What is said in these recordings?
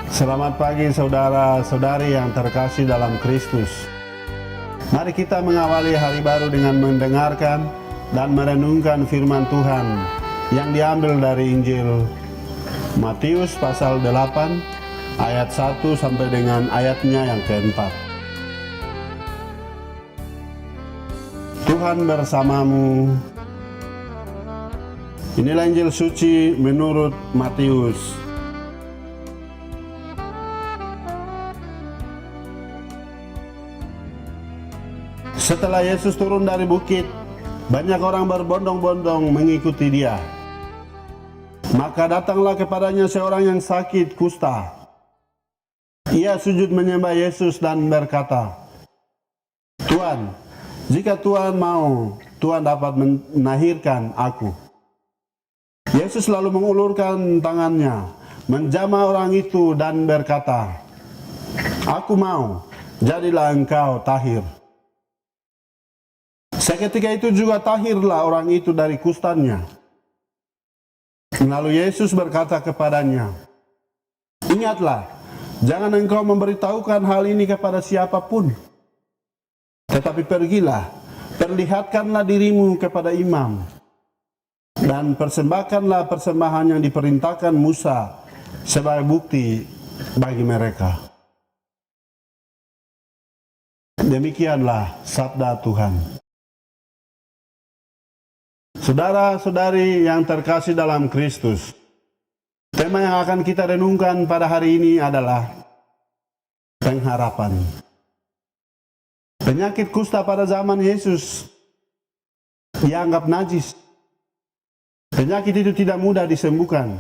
Selamat pagi saudara-saudari yang terkasih dalam Kristus. Mari kita mengawali hari baru dengan mendengarkan dan merenungkan firman Tuhan yang diambil dari Injil Matius pasal 8 ayat 1 sampai dengan ayatnya yang keempat. Tuhan bersamamu. Inilah Injil suci menurut Matius. Setelah Yesus turun dari bukit, banyak orang berbondong-bondong mengikuti dia. Maka datanglah kepadanya seorang yang sakit kusta. Ia sujud menyembah Yesus dan berkata, "Tuan, jika Tuhan mau, Tuhan dapat menahirkan aku." Yesus lalu mengulurkan tangannya, menjamah orang itu dan berkata, "Aku mau, jadilah engkau tahir." Seketika itu juga tahirlah orang itu dari kustanya. Lalu Yesus berkata kepadanya, "Ingatlah, jangan engkau memberitahukan hal ini kepada siapapun. Tetapi pergilah, perlihatkanlah dirimu kepada imam, dan persembahkanlah persembahan yang diperintahkan Musa sebagai bukti bagi mereka." Demikianlah sabda Tuhan. Saudara-saudari yang terkasih dalam Kristus, tema yang akan kita renungkan pada hari ini adalah pengharapan. Penyakit kusta pada zaman Yesus dianggap najis. Penyakit itu tidak mudah disembuhkan.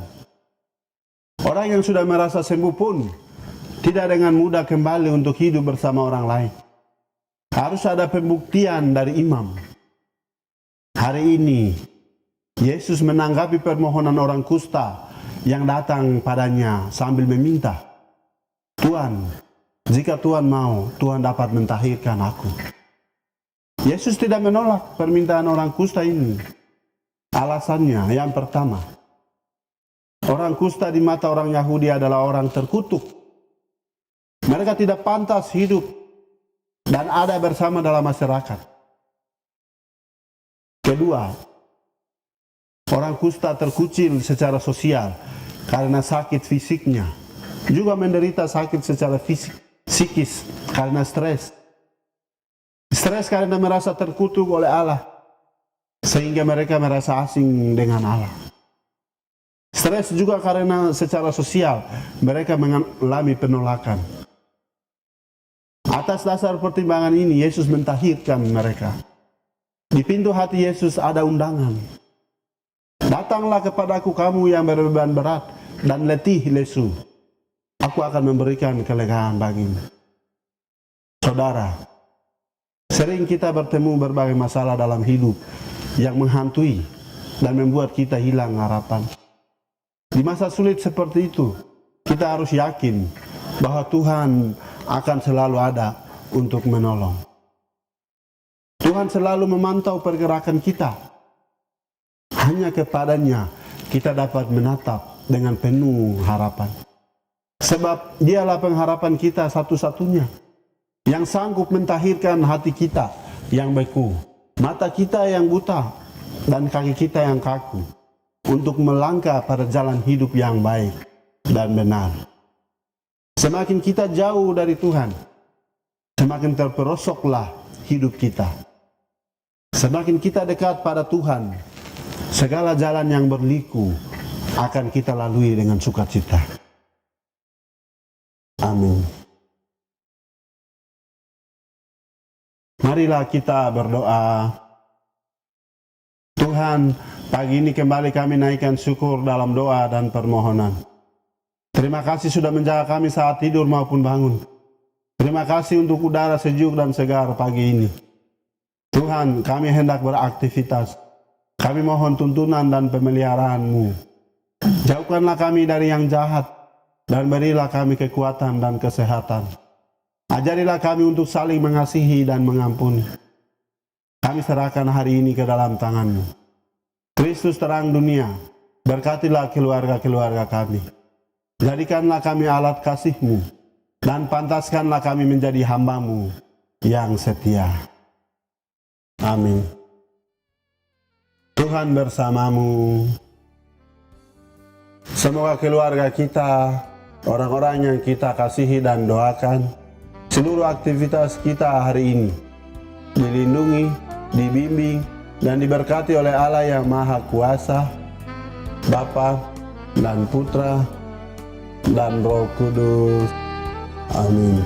Orang yang sudah merasa sembuh pun tidak dengan mudah kembali untuk hidup bersama orang lain. Harus ada pembuktian dari imam. Hari ini, Yesus menanggapi permohonan orang kusta yang datang padanya sambil meminta, "Tuhan, jika Tuhan mau, Tuhan dapat mentahirkan aku." Yesus tidak menolak permintaan orang kusta ini. Alasannya yang pertama, orang kusta di mata orang Yahudi adalah orang terkutuk. Mereka tidak pantas hidup dan ada bersama dalam masyarakat. Kedua, orang kusta terkucil secara sosial karena sakit fisiknya. Juga menderita sakit secara psikis karena stres. Stres karena merasa terkutuk oleh Allah, sehingga mereka merasa asing dengan Allah. Stres juga karena secara sosial mereka mengalami penolakan. Atas dasar pertimbangan ini, Yesus mentahirkan mereka. Di pintu hati Yesus ada undangan. "Datanglah kepadaku kamu yang berbeban berat dan letih lesu. Aku akan memberikan kelegaan bagimu." Saudara, sering kita bertemu berbagai masalah dalam hidup yang menghantui dan membuat kita hilang harapan. Di masa sulit seperti itu, kita harus yakin bahwa Tuhan akan selalu ada untuk menolong. Tuhan selalu memantau pergerakan kita. Hanya kepadanya kita dapat menatap dengan penuh harapan. Sebab dialah pengharapan kita satu-satunya yang sanggup mentahirkan hati kita yang beku, mata kita yang buta, dan kaki kita yang kaku untuk melangkah pada jalan hidup yang baik dan benar. Semakin kita jauh dari Tuhan, semakin terperosoklah hidup kita. Semakin kita dekat pada Tuhan, segala jalan yang berliku akan kita lalui dengan sukacita. Amin. Marilah kita berdoa. Tuhan, pagi ini kembali kami naikkan syukur dalam doa dan permohonan. Terima kasih sudah menjaga kami saat tidur maupun bangun. Terima kasih untuk udara sejuk dan segar pagi ini. Tuhan, kami hendak beraktivitas. Kami mohon tuntunan dan pemeliharaan-Mu. Jauhkanlah kami dari yang jahat, dan berilah kami kekuatan dan kesehatan. Ajarilah kami untuk saling mengasihi dan mengampuni. Kami serahkan hari ini ke dalam tangan-Mu. Kristus terang dunia, berkatilah keluarga-keluarga kami. Jadikanlah kami alat kasih-Mu, dan pantaskanlah kami menjadi hamba-Mu yang setia. Amin. Tuhan bersamamu. Semoga keluarga kita, orang-orang yang kita kasihi dan doakan, seluruh aktivitas kita hari ini dilindungi, dibimbing, dan diberkati oleh Allah yang Maha Kuasa, Bapa dan Putra dan Roh Kudus. Amin.